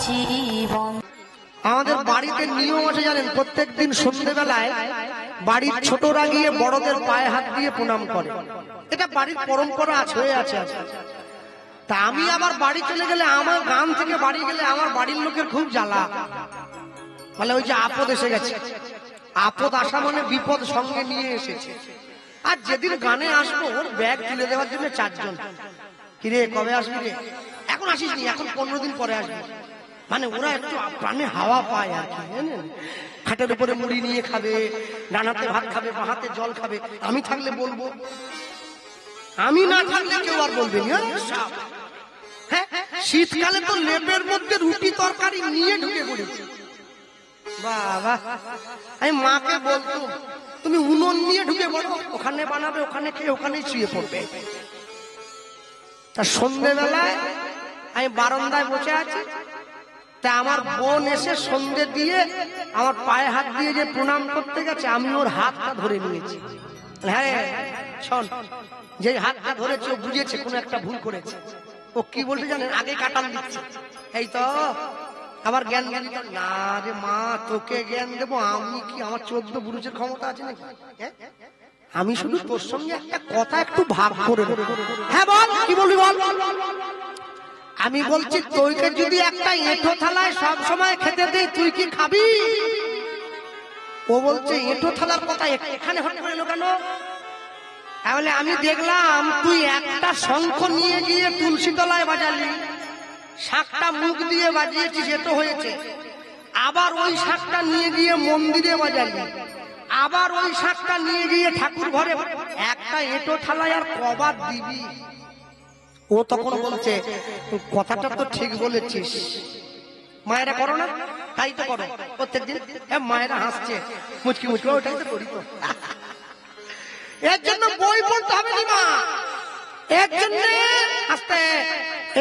জীবন। আমাদের বাড়িতে নিয়ম আছে জানেন, প্রত্যেকদিন সন্ধ্যেবেলায় বাড়ির ছোটরা গিয়ে বড়দের পায়ে হাত দিয়ে প্রণাম করে। এটা বাড়ির পরম্পরা আছে, হয়ে আছে। তা আমি আবার বাড়ি চলে গেলে, আমার গ্রাম থেকে বাড়ি গেলে আমার বাড়ির লোকের খুব জ্বালা, মানে ওই যে আপদ এসে গেছে। আপদ আসা মানে বিপদ সঙ্গে নিয়ে এসেছে। আর যেদিন গানে আসবো ওর ব্যাগ তুলে দেওয়ার জন্য 4 জন। কিরে কবে আসবি রে? এখন আসিস নি, এখন 15 দিন পরে আসবি। মানে ওরা একটু প্রাণে হাওয়া পায় আর কি, জানেন। খাটের উপরে মুড়ি নিয়ে খাবে, ডানাতে ভাত খাবে, বাহাতে জল খাবে। আমি থাকলে বলবো, আমি না থাকলে কেউ আর বলবে না। হ্যাঁ, শীতকালে তো লেপের মধ্যে রুটি তরকারি নিয়ে ঢুকে পড়েছে। বাবা, আমি মাকে বলতো তুমি উনুন নিয়ে ঢুকে পড়ো, ওখানে বানাবে, ওখানে খেয়ে ওখানেই শুয়ে পড়বে। তা সন্ধ্যেবেলায় আমি বারান্দায় বসে আছি, তা আমার বোন এসে সন্ধ্যে দিয়ে আমার পায়ে হাত দিয়ে যে প্রণাম করতে গেছে, আমি ওর হাতটা ধরে নিয়েছি। হ্যাঁ শোন, যে হাতটা ধরেছে ও বুঝেছে কোনো একটা ভুল করেছে। ও কি বলতে জানেন, আগে কাটাল দিচ্ছে। এই তো আবার জ্ঞান জ্ঞান না রে মা, তোকে জ্ঞান দেবো আমি? কি আমার 14 বুরুজের ক্ষমতা আছে নাকি? আমি শুধু তোর সঙ্গে একটা কথা একটু ভাগ করে দেব। হ্যাঁ বল, কি বলবি বল। আমি বলছি তোকে যদি একটা এঁঠো থালায় সব সময় খেতে দেই, তুই কি খাবি? ও বলছে এঁঠো থালার কথা এখানে হঠাৎ করে এলো কেন? তাহলে আমি দেখলাম তুই একটা শঙ্খ নিয়ে গিয়ে তুলসী তলায় বাজালি, শাকটা মুখ দিয়ে বাজিয়েছিস, এটো হয়েছে। আবার ওই শাকটা নিয়ে গিয়ে মন্দিরে বাজালি, আবার ওই শাকটা নিয়ে গিয়ে ঠাকুর ঘরে, একটা এঁটো থালায় আর কবার দিবি? ও তখন বলছে কথাটা তো ঠিক বলেছিস, মায়েরা করো না, তাই তো করো প্রত্যেকদিন। মায়েরা হাসছে মুচকি মুচকি, ওটাই তো করি। তো এর জন্য বই পড়তে হবে না মা, এর জন্য আস্তে,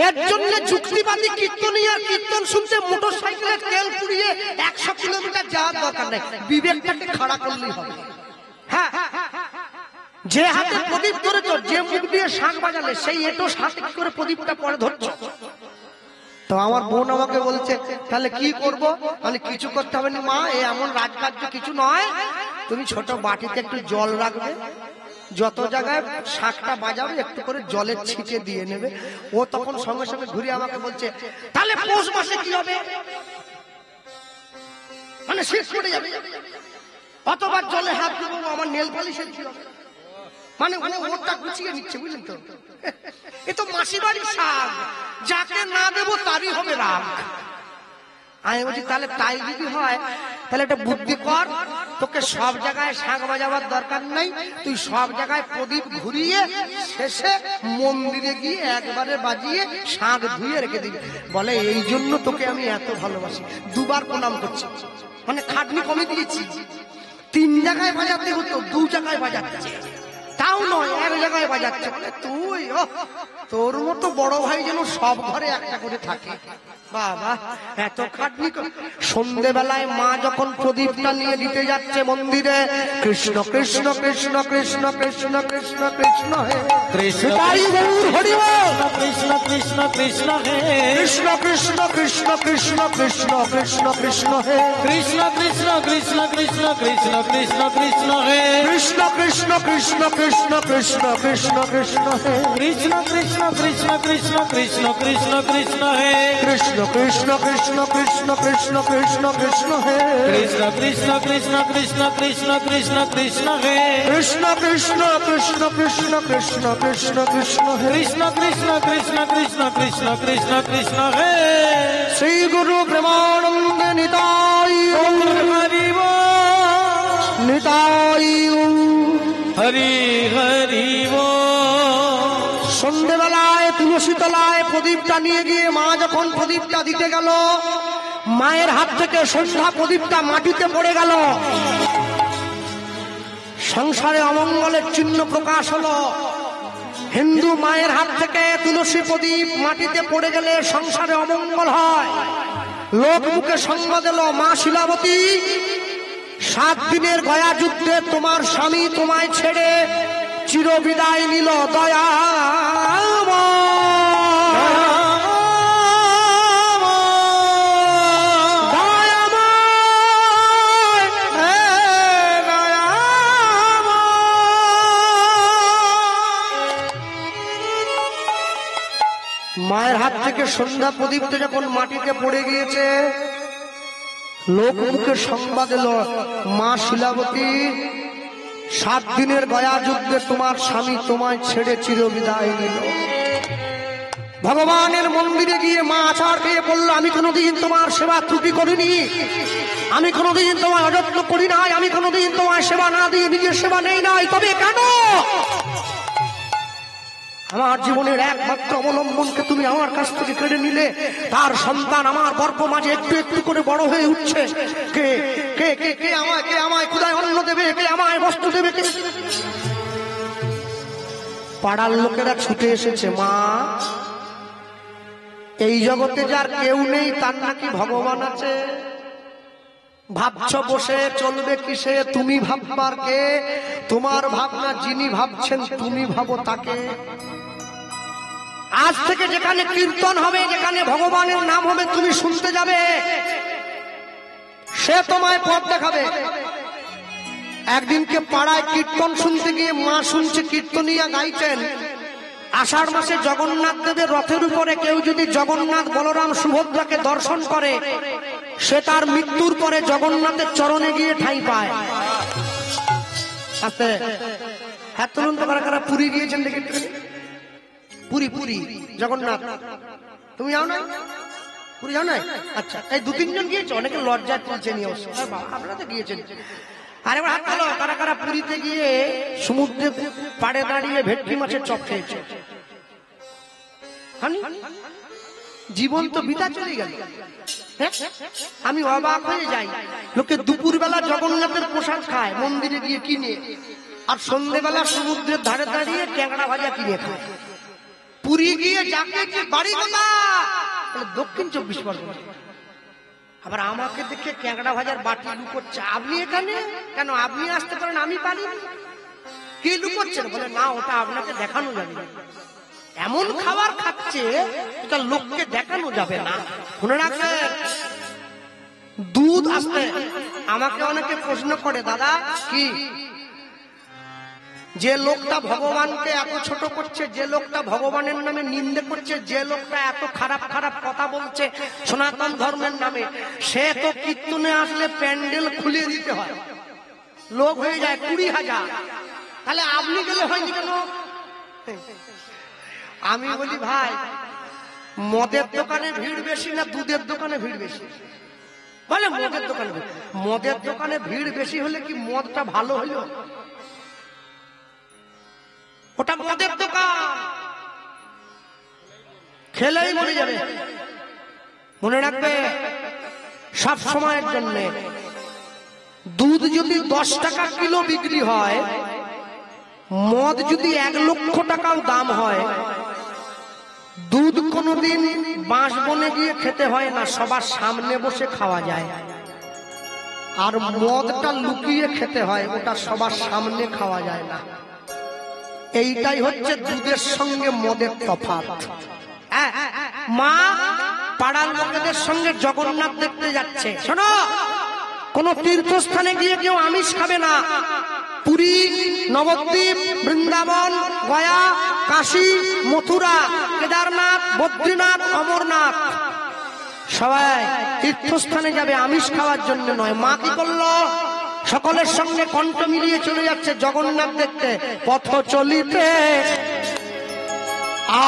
এর জন্য যুক্তিবাদী কীর্তনিয়া কীর্তন শুনতে মোটর সাইকেলের তেল পুড়িয়ে 100 কিলোমিটার যাওয়ার দরকার নেই, বিবেকটাকে খাড়া করলেই হবে। হ্যাঁ, যে হাতে প্রদীপ ধরেছ, যে মুখ দিয়ে শাঁখ বাজালে, সেই এটো হাতে কি করে প্রদীপটা পরে ধরছ? তো আমার বোন আমাকে বলছে তাহলে কি করব? মানে কিছু করতে হবে না মা, এমন রাজকার্য কিছু নয়, তুমি ছোট বাটিতে একটু জল রাখবে, যত জায়গায় শাঁখটা বাজাবে একটু করে জলের ছিটে দিয়ে নেবে। ও তখন সঙ্গে সঙ্গে ঘুরে আমাকে বলছে তাহলে পৌষ মাসে কি হবে? মানে শেষ করে যাবে, অতবার জলে হাত দেবো, আমার নেল পালিশের কি হবে? মানে ওটা গুছিয়ে নিচ্ছে, বুঝলেন তো? এ তো মাসি বাড়ির শাক, যাকে না দেবো তারই হবে রাগ। আমি বলছি তাহলে তাই যদি হয় তাহলে একটা বুদ্ধি কর, তোকে সব জায়গায় শাঁখ বাজাবার দরকার নাই, তুই সব জায়গায় প্রদীপ ঘুরিয়ে শেষে মন্দিরে গিয়ে একবারে বাজিয়ে শাঁখ ধুয়ে রেখে দিবি। বলে এই জন্য তোকে আমি এত ভালোবাসি, 2 বার প্রণাম করছি, মানে খাটনি কমে দিয়েছি। 3 জায়গায় বাজাতে হতো, 2 জায়গায় বাজাচ্ছে, তাও নয় 1 জায়গায় বাজাচ্ছে। তুই তোর মতো বড় ভাই যেন সব ঘরে একটা করে থাকে। বাবা এত খাটনি। সন্ধ্যেবেলায় মা যখন প্রদীপটা নিয়ে দিতে যাচ্ছে মন্দিরে, কৃষ্ণ কৃষ্ণ কৃষ্ণ কৃষ্ণ কৃষ্ণ কৃষ্ণ কৃষ্ণ হে কৃষ্ণ, হরি বল, কৃষ্ণ কৃষ্ণ কৃষ্ণ হে কৃষ্ণ, কৃষ্ণ কৃষ্ণ কৃষ্ণ কৃষ্ণ কৃষ্ণ কৃষ্ণ হে কৃষ্ণ, কৃষ্ণ কৃষ্ণ কৃষ্ণ কৃষ্ণ কৃষ্ণ কৃষ্ণ হে কৃষ্ণ, কৃষ্ণ কৃষ্ণ কৃষ্ণ কৃষ্ণ কৃষ্ণ কৃষ্ণ হে কৃষ্ণ, কৃষ্ণ কৃষ্ণ কৃষ্ণ কৃষ্ণ কৃষ্ণ কৃষ্ণ হে কৃষ্ণ, কৃষ্ণ কৃষ্ণ কৃষ্ণ কৃষ্ণ কৃষ্ণ কৃষ্ণ হে কৃষ্ণ, কৃষ্ণ কৃষ্ণ কৃষ্ণ কৃষ্ণ কৃষ্ণ কৃষ্ণ হে কৃষ্ণ, কৃষ্ণ কৃষ্ণ কৃষ্ণ কৃষ্ণ কৃষ্ণ কৃষ্ণ হে কৃষ্ণ, কৃষ্ণ কৃষ্ণ কৃষ্ণ কৃষ্ণ কৃষ্ণ কৃষ্ণ হে। শ্রী গুরু প্রেমানন্দ নিতাই হরি বল, নিতাই হরি হরি বল। সন্ধ্যেবেলায় তুলসী তলায় প্রদীপটা নিয়ে গিয়ে মা যখন প্রদীপটা দিতে গেল, মায়ের হাত থেকে সন্ধ্যা প্রদীপটা মাটিতে পড়ে গেল, সংসারে অমঙ্গলের চিহ্ন প্রকাশ হলো। হিন্দু মায়ের হাত থেকে তুলসী প্রদীপ মাটিতে পড়ে গেলে সংসারে অমঙ্গল হয়। লোক মুখে সঙ্গ দিল, মা শিলাবতী 7 দিনের গয়া যুদ্ধে তোমার স্বামী তোমায় ছেড়ে চিরবিদায় নিল, দয়া মায়ের হাত থেকে সন্ধ্যা প্রদীপটা যখন মাটিতে পড়ে গিয়েছে, লোক মুখে সংবাদ এলো, মা শিলাবতী 7 দিনের গয়া যুদ্ধে তোমার স্বামী তোমায় ছেড়ে চিরবিদায় নিল। ভগবানের মন্দিরে গিয়ে মা আচার খেয়ে বলল, আমি কোনোদিন তোমার সেবা ত্রুটি করিনি, আমি কোনোদিন তোমার অযত্ন করি নাই, আমি কোনোদিন তোমার সেবা না দিয়ে নিজের সেবা নেই নাই। তবে কেন আমার জীবনের একমাত্র অবলম্বনকে তুমি আমার কাছ থেকে কেড়ে নিলে? তার সন্তান আমার গর্ভ মাঝে একটু একটু করে বড় হয়ে উঠছে। কে কে কে কে আমায় কে আমায় কোথায় অন্ন দেবে, কে আমায় বস্ত্র দেবে? পাড়ার লোকেরা ছুটে এসেছে, মা এই জগতে যার কেউ নেই তার নাকি ভগবান আছে। ভাবছ বসে চলবে কিসে, তুমি ভাববার কে? তোমার ভাবনা যিনি ভাবছেন তুমি ভাবো তাকে। আজ থেকে যেখানে কীর্তন হবে, যেখানে ভগবানের নাম হবে, তুমি শুনতে যাবে, সে তোমায় পথ দেখাবে। একদিনকে পাড়ায় কীর্তন শুনতে গিয়ে মা শুনছে কীর্তনিয়া গাইছেন, আষাঢ় মাসে জগন্নাথ দেবের রথের উপরে কেউ যদি জগন্নাথ বলরাম সুভদ্রাকে দর্শন করে, সে তার মৃত্যুর পরে জগন্নাথের চরণে গিয়ে ঠাঁই পায়। আস্তে হ্যাঁ, তুলুন তো কারা কারা পুরী গিয়েছেন দেখে? পুরী পুরী জগন্নাথ, তুমি যাও না? পুরী যাও না? আচ্ছা, এই 2-3 জন গিয়েছে, অনেকে লজ্জা তুলছে নিয়ে। আপনারা তো গিয়েছেন। আরে হাত তোলো, কারা কারা পুরীতে গিয়ে সমুদ্রের পাড়ে দাঁড়িয়ে ভেটকি মাছের চপ খেয়েছে? জীবন তো বিতা চলে গেল। আমি অবাক হয়ে যাই, লোকে দুপুরবেলা জগন্নাথের প্রসাদ খায় মন্দিরে গিয়ে কিনে, আর সন্ধ্যেবেলা সমুদ্রের ধারে দাঁড়িয়ে ট্যাংরা ভাজা কিনে খায়। পুরী গিয়ে যাকে বাড়ি কথা দক্ষিণ 24 পরগনা। আবার আমাকে দেখে ট্যাংরা ভাজার বাটি লুকোচ্ছে। আপনি এখানে কেন? আপনি আসতে পারেন, আমি পারি। কে লুকোচ্ছেন? বলে না, ওটা আপনাকে দেখানো যাবে না। এমন খাবার খাচ্ছে এটা লোককে দেখানো যাবে না। মনে রাখবেন, দুধ আসতে আমাকে অনেকে প্রশ্ন করে, দাদা কি যে লোকটা ভগবানকে এত ছোট করছে, যে লোকটা ভগবানের নামে নিন্দে করছে, যে লোকটা এত খারাপ খারাপ কথা বলছে সনাতন ধর্মের নামে, সে তো কীর্তনে আসলে প্যান্ডেল খুলে দিতে হয়, লোক হয়ে যায় 20,000। তাহলে আপনি গেলে হয়নি কেন? আমি বলি, ভাই মদের দোকানে ভিড় বেশি না দুধের দোকানে ভিড় বেশি? বলে মদের দোকানে। মদের দোকানে ভিড় বেশি হলে কি মদটা ভালো হলো? ওটা মদের দোকান, খেলেই মরে যাবে। মনে রাখবে, সব সময়ের জন্য দুধ যদি 10 টাকা কিলো বিক্রি হয়, মদ যদি 1 লক্ষ টাকাও দাম হয়, দুধ কোনোদিন বাঁশ বনে গিয়ে খেতে হয় না, সবার সামনে বসে খাওয়া যায়। আর মদটা লুকিয়ে খেতে হয়, ওটা সবার সামনে খাওয়া যায় না। এইটাই হচ্ছে দুধের সঙ্গে মদের তফাৎ। মা পাড়ার লোকেদের সঙ্গে জগন্নাথ দেখতে যাচ্ছে। শোনো, কোন তীর্থস্থানে গিয়ে কেউ আমিষ খাবে না। পুরী, নবদ্বীপ, বৃন্দাবন, গয়া, কাশী, মথুরা, কেদারনাথ, বদ্রীনাথ, অমরনাথ, সবাই তীর্থস্থানে যাবে আমিষ খাওয়ার জন্য নয়। মা কি করলো? সকলের সঙ্গে কণ্ঠ মিলিয়ে চলে যাচ্ছে জগন্নাথ দেখতে। পথ চলিতে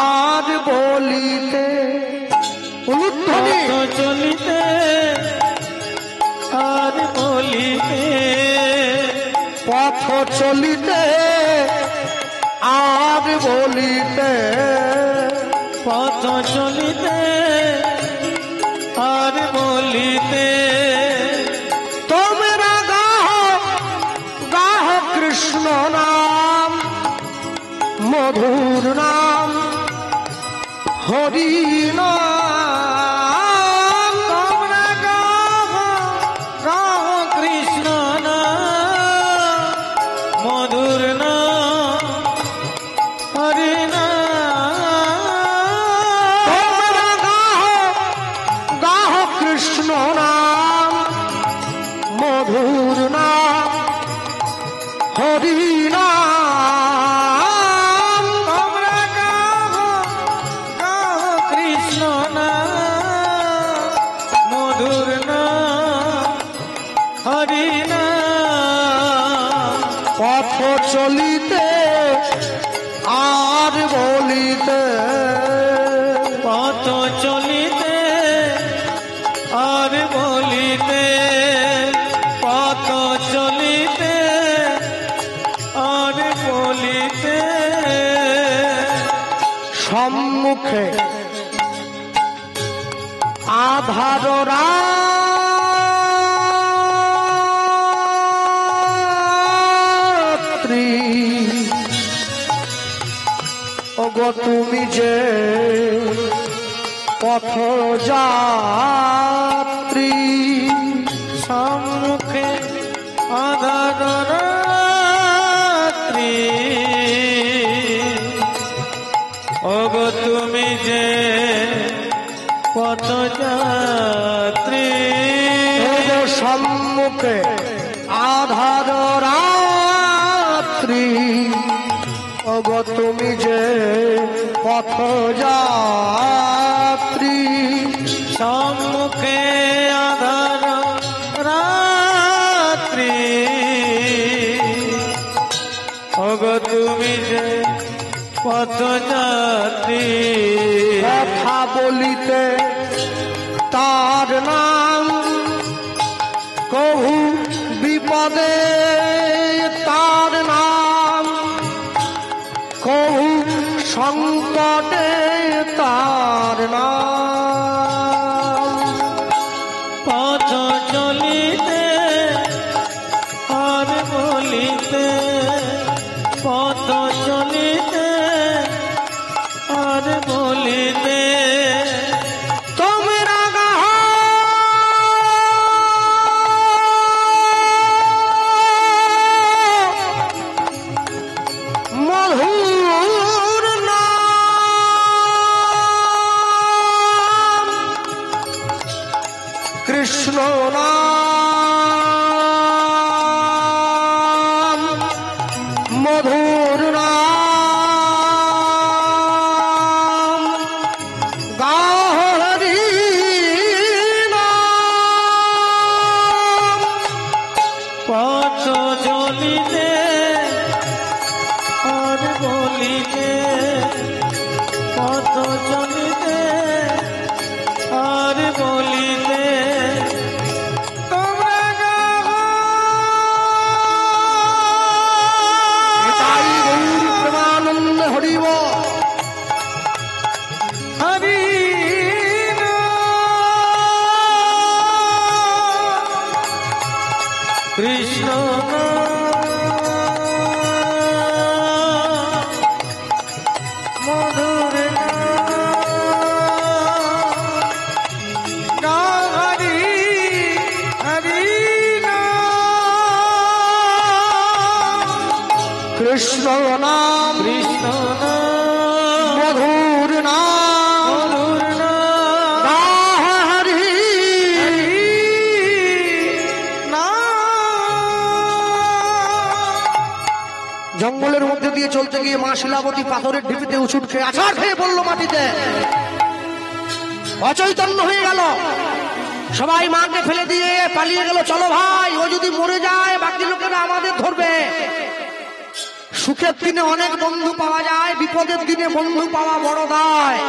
আর বলিতে, চলিতে আর বলিতে, পথ চলিতে আর বলিতে, পথ চলিতে আর বলিতে, তোমরা গাহ গাহ কৃষ্ণ নাম, মধুর নাম, হরি নাম। তোমরা গাহ রাম কৃষ্ণ নাম, মধুর নাম, হরি নাম। তোমরা গাহ গাহ কৃষ্ণ নাম, মধুর নাম, হরি নাম। তোমরা গাহ গাহ আর বলিতে পথ চলিতে আর বলিতে পথ চলিতে আর বলিতে সম্মুখে আধার রাত্রি ওগো তুমি যে পথ যাত্রী সম্মুখে আধার রাত্রি ওগো তুমি যে পথ যাত্রী ওগো সম্মুখে আধার রাত্রি ওগো তুমি যে পথ যাত্রী সম্মুখে আধার রাত্রি ওগো তুমি যে পথ যাত্রী কথা বলিতে তার নাম কহু বিপদে তার নাম কহু সংকটে তার নাম পথ চলিতে আর বলিতে পথ চলিতে আর বলিতে তোমরা মধুর নাম কৃষ্ণ নাম মধুর নাম গাহরি নাম পথ চলিতে আর বলিতে পথ চলিতে আর বলিতে তোমরা গাও তাই গৌর প্রেমানন্দ হরিব হরি কৃষ্ণ মধুর হরি হরি কৃষ্ণ নাম কৃষ্ণ মধুর নাম মধুর হরি জঙ্গলের মধ্যে দিয়ে চলতে গিয়ে মা শিলাবতী পাথরের ঢিপিতে উছুট খেয়ে আছাড় খেয়ে পড়লো মাটিতে অচৈতন্য হয়ে গেল সবাই মাকে ফেলে দিয়ে পালিয়ে গেল চলো ভাই ও যদি মরে যায় বাকি লোকেরা আমাদের ধরবে সুখের দিনে অনেক বন্ধু পাওয়া যায় বিপদের দিনে বন্ধু পাওয়া বড় দায়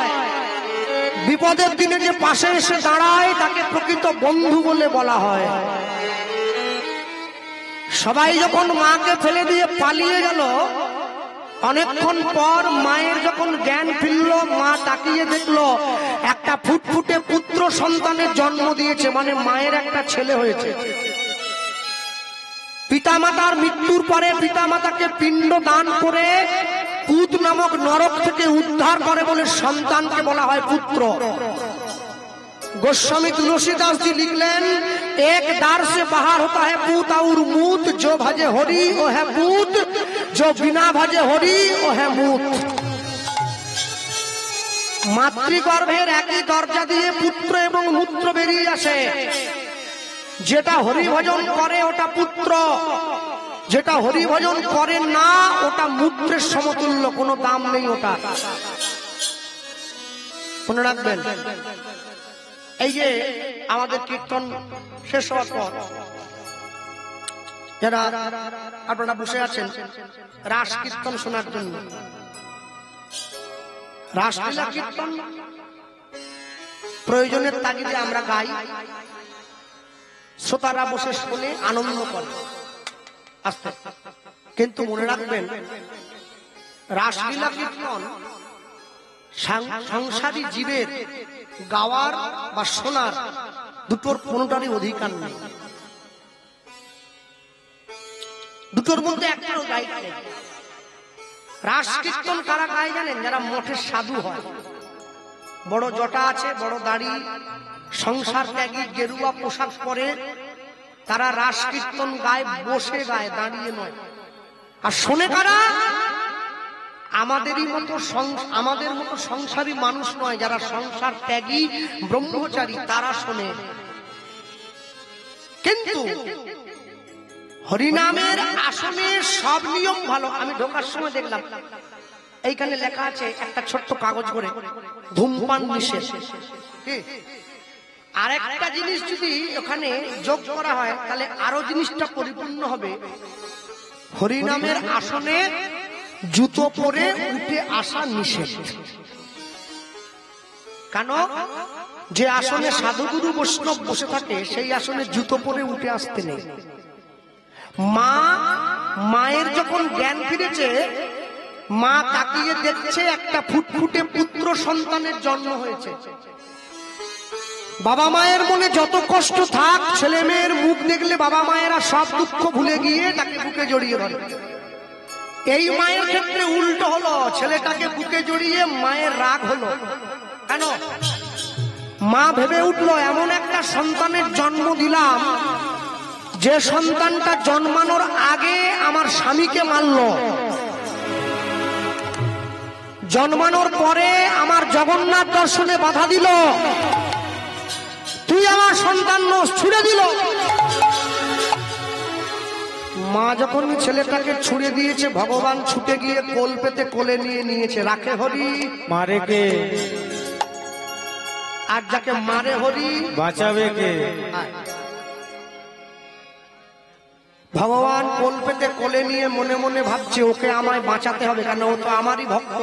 বিপদের দিনে যে পাশে এসে দাঁড়ায় তাকে প্রকৃত বন্ধু বলে বলা হয় সবাই যখন মাকে ফেলে দিয়ে পালিয়ে গেল অনেকক্ষণ পর মায়ের যখন জ্ঞান ফিরল মা তাকিয়ে দেখলো একটা ফুটফুটে পুত্র সন্তানের জন্ম দিয়েছে মানে মায়ের একটা ছেলে হয়েছে পিতামাতার মৃত্যুর পরে পিতামাতাকে পিণ্ড দান করে পুত নামক নরক থেকে উদ্ধার করে বলে সন্তানকে বলা হয় পুত্র गोस्वामी तुलसीदास जी लिख लें एक दार से बाहर होता है पूत और मूत जो भजे हरि वो है पूत जो बिना भजे हरि वो है मूत মাতৃগর্ভের একই দরজা দিয়ে পুত্র এবং মূত্র বেরিয়ে আসে যেটা হরিভজন করে ওটা পুত্র যেটা হরিভজন করে না ওটা মূত্রের সমতুল্য কোনো দাম নেই ওটা মনে রাখবেন এই যে আমাদের কীর্তন শেষ হওয়ার পর যারা আপনারা বসে আছেন রাস কীর্তন শোনার জন্য রাসলীলা কীর্তন প্রয়োজনের তাগিদে আমরা গাই, শ্রোতারা বসে শুনে আনন্দ করে আস্তে। কিন্তু মনে রাখবেন, রাসলীলা কীর্তন সংসারী জীবের গাওয়ার বা শোনার দুটোর কোনোটারই অধিকার নেই। দুটোর মধ্যে একটারও দায়িত্ব নেই। রাস কীর্তন কারা গায় জানেন? যারা মঠের সাধু হয়, বড় জটা আছে, বড় দাড়ি, সংসার ত্যাগী, গেরুয়া পোশাক পরে, তারা রাস কীর্তন গায়, বসে গায়, দাঁড়িয়ে নয়। আর শোনে কারা? আমাদের মতো সংসারী মানুষ নয়, যারা সংসার ত্যাগী ব্রহ্মচারী, তারা শোনে। কিন্তু হরিনামের আসনে সব নিয়ম ভালো। আমি ঢোকার সময় দেখলাম এইখানে লেখা আছে একটা ছোট্ট কাগজ করে, ধূমপান নিষেধ। আর একটা জিনিস যদি ওখানে যোগ করা হয় তাহলে আরো জিনিসটা পরিপূর্ণ হবে। হরিনামের আসনে জুতো পরে উঠে আসা নিষেধ। কেন? যে আসনে সাধুগুরু বৈষ্ণব বসে থাকে সেই আসনে জুতো পরে উঠে আসতে নেই। মায়ের যখন জ্ঞান ফিরেছে, মা তাকিয়ে দেখছে একটা ফুটফুটে পুত্র সন্তানের জন্ম হয়েছে। বাবা মায়ের মনে যত কষ্ট থাক, ছেলে মেয়ের মুখ দেখলে বাবা মায়েরা সব দুঃখ ভুলে গিয়ে তাকে বুকে জড়িয়ে ধরে। এই মায়ের ক্ষেত্রে উল্টো হলো, ছেলেটাকে বুকে জড়িয়ে মায়ের রাগ হলো। কেন? মা ভেবে উঠলো এমন একটা সন্তানের জন্ম দিলাম যে সন্তানটা জন্মানোর আগে আমার স্বামীকে মারল, জন্মানোর পরে আমার জগন্নাথ দর্শনে বাধা দিল, তুই আমার সন্তান নস, ছুড়ে দিল। মা যখন ছেলেটাকে ছুড়ে দিয়েছে, ভগবান ছুটে গিয়ে কোল পেতে কোলে নিয়ে নিয়েছে। রাখে হরি, মারে কে? আর যাকে মারে হরি বাঁচাবে কে? ভগবান কোল পেতে কোলে নিয়ে মনে মনে ভাবছে ওকে আমায় বাঁচাতে হবে, কেন ও তো আমারই ভক্ত।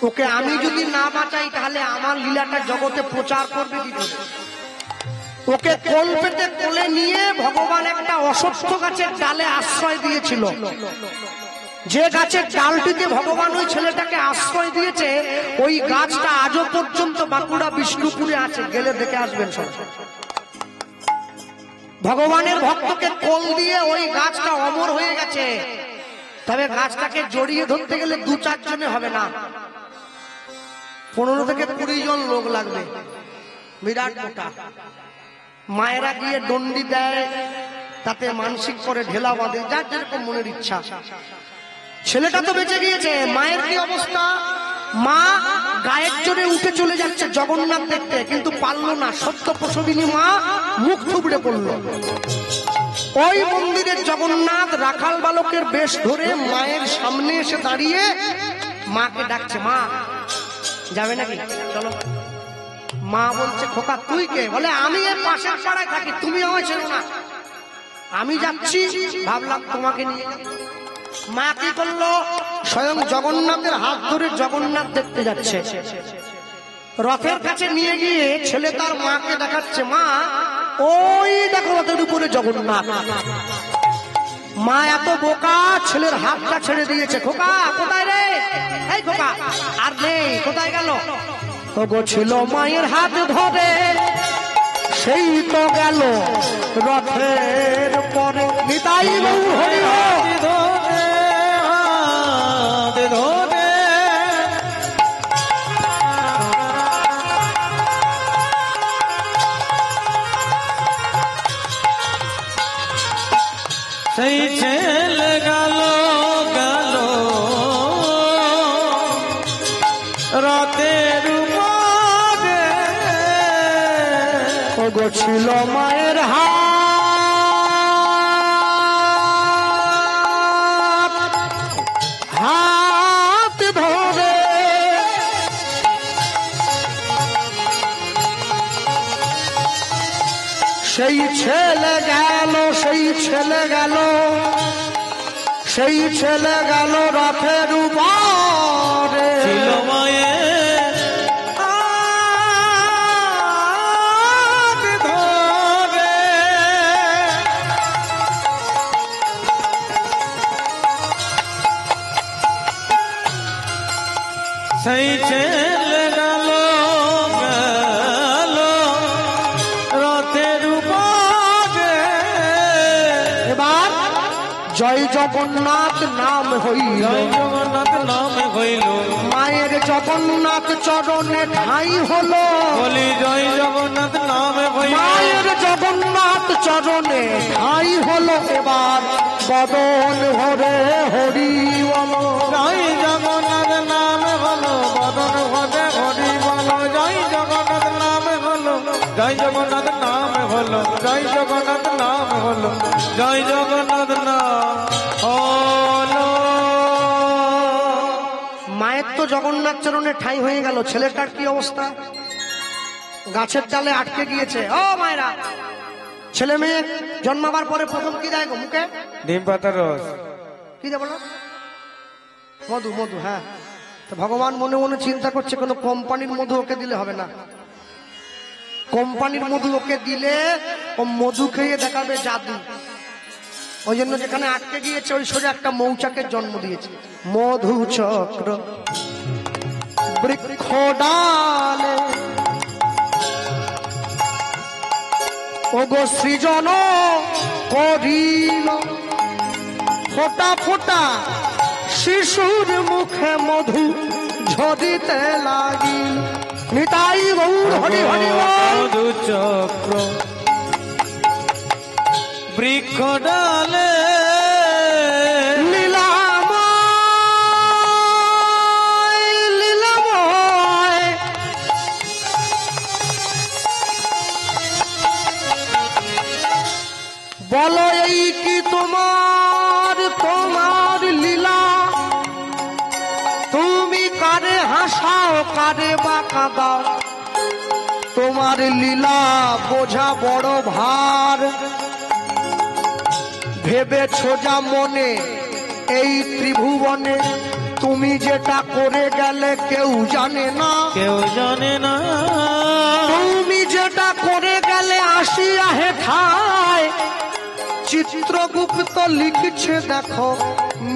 ওকে আমি যদি না বাঁচাই তাহলে আমার লীলাটা জগতে প্রচার করবে কি করে? ওকে কোল পেতে কোলে নিয়ে ভগবান একটা অশ্বত্থ গাছের ডালে আশ্রয় দিয়েছিল। যে গাছের ডালটিতে ভগবান ওই ছেলেটাকে আশ্রয় দিয়েছে, ওই গাছটা আজও পর্যন্ত বাঁকুড়া বিষ্ণুপুরে আছে, গেলে দেখে আসবেন সব। ভগবানের ভক্তকে কোল দিয়ে ওই গাছটা অমর হয়ে গেছে। তবে গাছটাকে জড়িয়ে ধরতে গেলে 2-4 জনে হবে না, 15 থেকে 20 জন লোক লাগবে। বিরাট মোটা। মায়েরা গিয়ে দণ্ডি দেয়, তাতে মানসিক করে ঢেলা বাঁধে, যার যেরকম মনের ইচ্ছা। ছেলেটা তো বেঁচে গিয়েছে, মায়ের কি অবস্থা? মা গায়ের জোরে উঠে চলে যাচ্ছে জগন্নাথ দেখতে, কিন্তু পারলো না। সত্য প্রসবিনী মা মুখ থুবড়ে পড়লো। ওই মন্দিরের জগন্নাথ রাখাল বালকের বেশ ধরে মায়ের সামনে এসে দাঁড়িয়ে মাকে ডাকছে, মা যাবে নাকি? চলো। মা বলছে, খোকা তুই কে? বলে আমি এর পাশের পাড়ায় থাকি, তুমি আমায় চেনো না। আমি যাচ্ছি, ভাবলাম তোমাকে নিয়ে। মা কি করলো? স্বয়ং জগন্নাথের হাত ধরে জগন্নাথ দেখতে যাচ্ছে। রথের কাছে নিয়ে গিয়ে ছেলে তার মাকে দেখাচ্ছে, মা ওই দেখো রথের উপরে জগন্নাথ। মা এত বোকা, ছেলের হাতটা ছেড়ে দিয়েছে। খোকা কোথায় রে? এই খোকা আর নেই, কোথায় গেল? ওগো ছিল মায়ের হাত ধরে, সেই তো গেল রথের পরে। নিতাই গৌর হরি হরি। সেই ছেলে গেল গেল রাতের উপরে, ওগো ছিল মায়ের হাত, হাত ধরে সেই ছেলে গেল, সেই ছেলে গেল, সেই ছেলে গেল রথের উপরে। ছিল সেই ছেলে গেল গেল রথের উপরে। এবার জয় জগন্নাথ নাম হইল, জয় জগন্নাথ নাম হইল, মায়ের জগন্নাথ চরণে ঠাঁই হলো। বলি জয় জগন্নাথ নাম হইল, মায়ের জগন্নাথ চরণে ঠাঁই হলো। এবার বদন ভরে হরি বলো, জয় জগন্নাথ নাম হলো, বদন ভরে হরি বলো। জয় জগন্নাথ নাম হলো, জয় জগন্নাথ নাম হলো, জয় জগন্নাথ নাম হলো, জয় জগন্নাথ নাম হলো। মায়ের তো জগন্নাথ চরণে ঠাঁই হয়ে গেল, ছেলেটার কি অবস্থা? গাছের ডালে আটকে গিয়েছে। ও মায়েরা, ছেলে মেয়ে জন্মাবার পরে প্রথম কি দেয় গো মুখে? নিম পাতার রস। কি দেয় বলো? মধু। মধু, হ্যাঁ। তো ভগবান মনে মনে চিন্তা করছে কোনো কোম্পানির মধু ওকে দিলে হবে না। কোম্পানির মধু ওকে দিলে ও মধু খেয়ে দেখাবে জাদু। ওই জন্য যেখানে আটকে গিয়েছে ওই সোজা একটা মৌচাকের জন্ম দিয়েছে। মধু চক্র বৃক্ষ ডালে ওগো সৃজন করিল, ফোটা ফোটা শিশুর মুখে মধু ঝরিতে লাগিল। নিতাই গৌর হরি হরি বল। মধু চক্র বৃক্ষ ডালে লীলাময় লীলাময় বলো এই কি তোমার তোমার লীলা? তুমি কারে হাসাও কারে বা কাঁদাও, তোমার লীলা বোঝা বড় ভার। ভেবেছো যা মনে এই ত্রিভুবনে, তুমি যেটা করে গেলে কেউ জানে না, কেউ জানে না। তুমি যেটা করে গেলে আসিয়া হেঠায়। চিত্রগুপ্ত লিখছে দেখো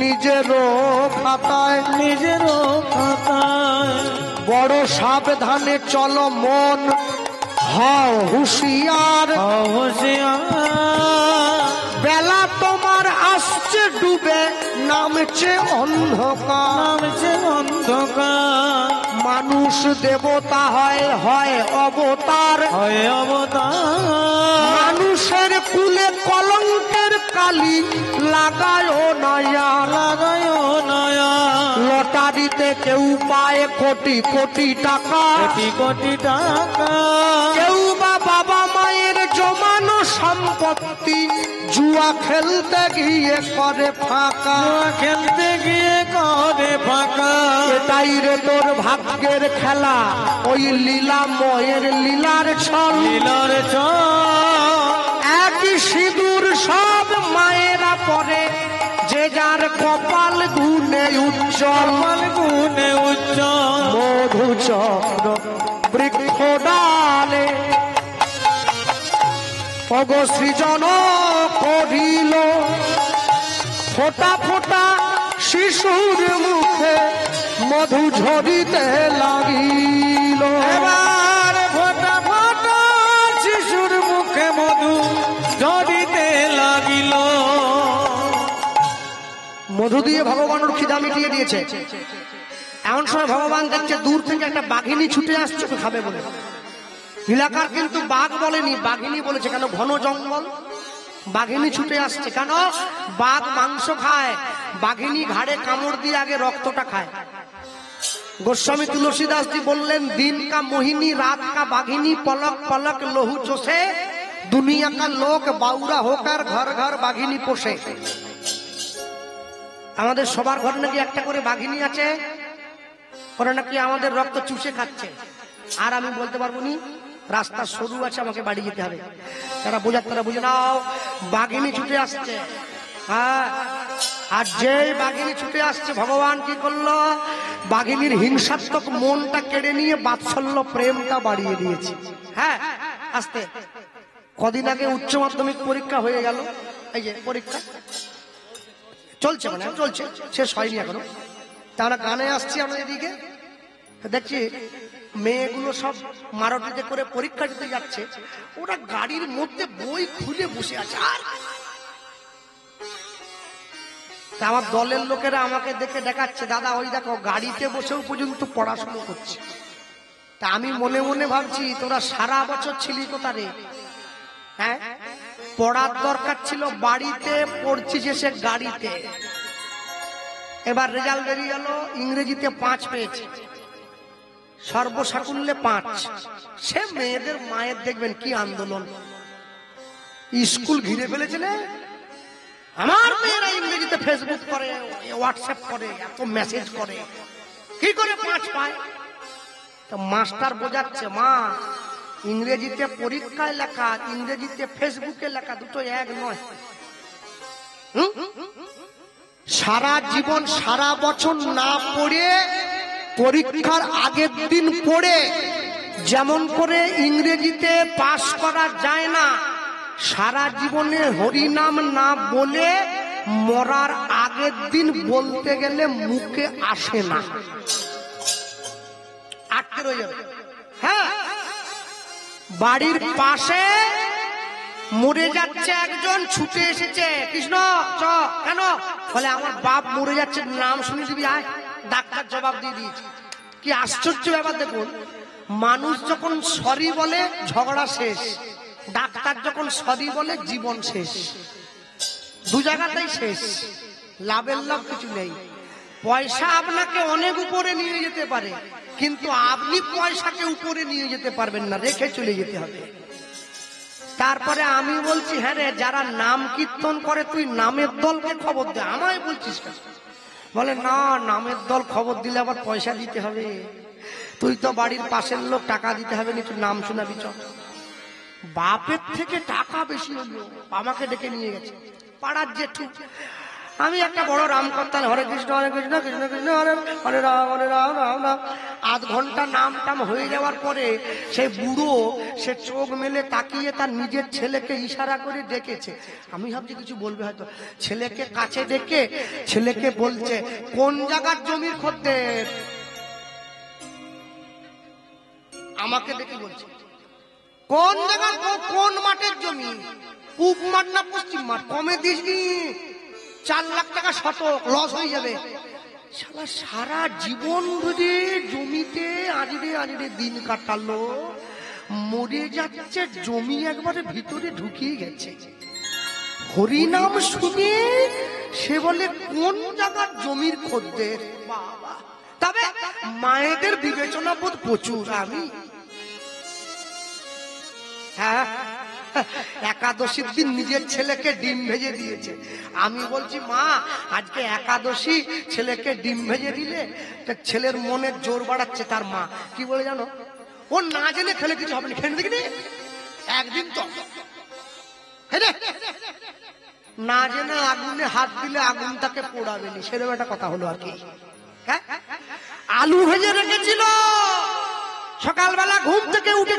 নিজেরও খাতায়, নিজেরও খাতায়। বড় সাবধানে চলো মন হও হুঁশিয়ার। হুঁশিয়ার, বেলা তোমার আসছে ডুবে, নামছে অন্ধকার। নামছে অন্ধকার, মানুষ দেবতা হয় হয় অবতার। হয় অবতার। মানুষের কুলে কলঙ্কের কালি লাগায় নয়া, লাগায় নয়া। লটারিতে কেউ পায় কোটি কোটি টাকা, কোটি কোটি টাকা। কেউ বা বাবা মায়ের জমানো সম্পত্তি জুয়া খেলতে গিয়ে করে ফাঁকা। জুয়া খেলতে গিয়ে করে ফাঁকা। এটাই রে তোর ভাগ্যের খেলা, ওই লীলাময়ের লীলার ছল। লীলার চল, একই সিঁদুর সব মায়েরা পরে, যে যার কপাল গুণে উজ্জ্বল। গুণে উজ্জ্বল। মধু চক্র বৃক্ষ ডালে অগো সৃজন করিল, ফোটা ফোটা শিশুর মুখে মধু ঝরিতে লাগিল। এবার ফোটা ফোটা শিশুর মুখে মধু ঝরিতে লাগিল। মধু দিয়ে ভগবান ওর খিদা মিটিয়ে দিয়েছে। এমন সময় ভগবান দেখছে দূর থেকে একটা বাঘিনী ছুটে আসছে ওকে খাবে বলে। এলাকার কিন্তু বাঘ বলেনি, বাঘিনী বলেছে। কেন? ঘন জঙ্গল, বাঘিনী ছুটে আসছে। কেন? বাঘ মাংস খায়, বাঘিনী ঘাড়ে কামড় দিয়ে আগে রক্তটা খায়। গোস্বামী তুলসীদাস জি বললেন, দিন কা মোহিনী রাত কা বাঘিনী, পলক পলক লহু চোষে, দুনিয়া কা লোক বাউরা হোকার ঘর ঘর বাঘিনী পোষে। আমাদের সবার ঘরে নাকি একটা করে বাঘিনী আছে, ওরা নাকি আমাদের রক্ত চুষে খাচ্ছে। আর আমি বলতে পারবো নি, রাস্তা সরু আছে, আমাকে বাড়ি যেতে হবে। তারা বোঝার, তারা বুঝে নাও, বাঘিনী ছুটে আসছে। হ্যাঁ, আর যেই বাঘিনী ছুটে আসছে, ভগবান কি করলো? বাঘিনীর হিংসাত্মক মনটা কেড়ে নিয়ে বাৎসল্য প্রেমটা বাড়িয়ে দিয়েছে। হ্যাঁ, আস্তে। কদিন আগে উচ্চ মাধ্যমিক পরীক্ষা হয়ে গেল, এই যে পরীক্ষা চলছে, মানে চলছে, শেষ হয়নি এখনো। তা আমরা গানে আসছি, আমরা এদিকে দেখছি মেয়েগুলো সব মারুতিতে করে পরীক্ষা দিতে যাচ্ছে, ওরা গাড়ির মধ্যে বই খুলে বসে আছে। আর তা আমার দলের লোকেরা আমাকে দেখে দেখাচ্ছে, দাদা ওই দেখো গাড়িতে বসেও পর্যন্ত পড়াশোনা করছে। তা আমি মনে মনে ভাবছি, তোরা সারা বছর ছিলি কোথারে? হ্যাঁ, পড়ার দরকার ছিল বাড়িতে, পড়ছিস এসে গাড়িতে। এবার রেজাল্ট বেরিয়ে গেল, ইংরেজিতে 5 পেয়েছে, সর্বসাকুল্যে 5। সে মেয়েদের মায়ের দেখবেন কি আন্দোলন, স্কুল ঘিরে ফেলেছে না। আমার মেয়েরা ইংরেজিতে ফেসবুক করে, হোয়াটসঅ্যাপ করে, এত মেসেজ করে, কি করে 5 পায়? তো মাস্টার বোঝাচ্ছে, মা ইংরেজিতে পরীক্ষায় লেখা, ইংরেজিতে ফেসবুকে লেখা দুটো এক নয়। সারা জীবন সারা বছর না পড়ে পরীক্ষার আগের দিন পড়ে যেমন করে ইংরেজিতে পাশ করা যায় না, সারা জীবনে হরিনাম না বলে মরার আগের দিন বলতে গেলে মুখে আসে না, আটকে রয়ে যাবে। হ্যাঁ, বাড়ির পাশে মরে যাচ্ছে একজন, ছুটে এসেছে, কৃষ্ণ চ, কেন? বলে আমার বাপ মরে যাচ্ছে, নাম শুনে দিবি আয়। ডাক্তার জবাব দিয়ে দিয়েছে। কি আশ্চর্য ব্যাপার দেখুন, মানুষ যখন সরি বলে ঝগড়া শেষ, ডাক্তার যখন সরি বলে জীবন শেষ। দু জায়গাটাই শেষ, লাভের লাভ কিছু নেই। পয়সা আপনাকে অনেক উপরে নিয়ে যেতে পারে, কিন্তু আপনি পয়সাকে উপরে নিয়ে যেতে পারবেন না, রেখে চলে যেতে হবে। তারপরে আমি বলছি, হ্যাঁ রে, যারা নাম কীর্তন করে তুই নামের দলকে খবর দে, আমায় বলছিস কেন? বলে না, নামের দল খবর দিলে আবার পয়সা দিতে হবে, তুই তো বাড়ির পাশের লোক, টাকা দিতে হবে না, তুই নাম শোনাবি চ। বাপের থেকে টাকা বেশি হলো, আমাকে ডেকে নিয়ে গেছে পাড়ার জেঠু। আমি একটা বড় রাম করতাম, হরে কৃষ্ণ কৃষ্ণ কৃষ্ণ হরে হরে রাম রাম রাম। 8 ঘন্টা নাম টাম হয়ে যাওয়ার পরে সেই বুড়ো সে চোখ মেলে তাকিয়ে তার নিজের ছেলেকে ইশারা করে ডেকেছে। আমি ভাবছি কিছু বলবে হয়তো, ছেলেকে কাছে ডেকে ছেলেকে বলছে, কোন জায়গার জমির খদ্দের? আমাকে ডেকে বলছে, কোন জায়গার, কোন মাঠের জমি? পূব মাঠ না পশ্চিম মাঠ? কমে দিসনি, 4 লাখ টাকা শতক, লস হয়ে যাবে। শালা সারা জীবন ধরে জমিতে আজরে আজরে দিন কাটালো, মরে যাচ্ছে, জমি একবারে ভিতরে ঢুকিয়ে গেছে। হরিনাম শুনে সে বলে কোন জায়গার জমির খদ্দের? বাবা, তবে মায়েদের বিবেচনা বোধ প্রচুর। আমি হ্যাঁ, একাদশীর দিন নিজের ছেলেকে ডিম ভেজে দিয়েছে। আমি বলছি, মা আজকে একাদশী, ছেলেকে ডিম ভেজে দিলে, ছেলের মনে জোর বাড়াচ্ছে। তার মা কি বলে জানো? ও না জেনে খেলে কিছু হবে না, খেলে দেখিনি একদিন তো না জেনে আগুনে হাত দিলে আগুন তাকে পোড়াবে নি, সেরকম একটা কথা হলো আর কি। আলু ভেজে রেখেছিল, সকালবেলা ঘুম থেকে উঠে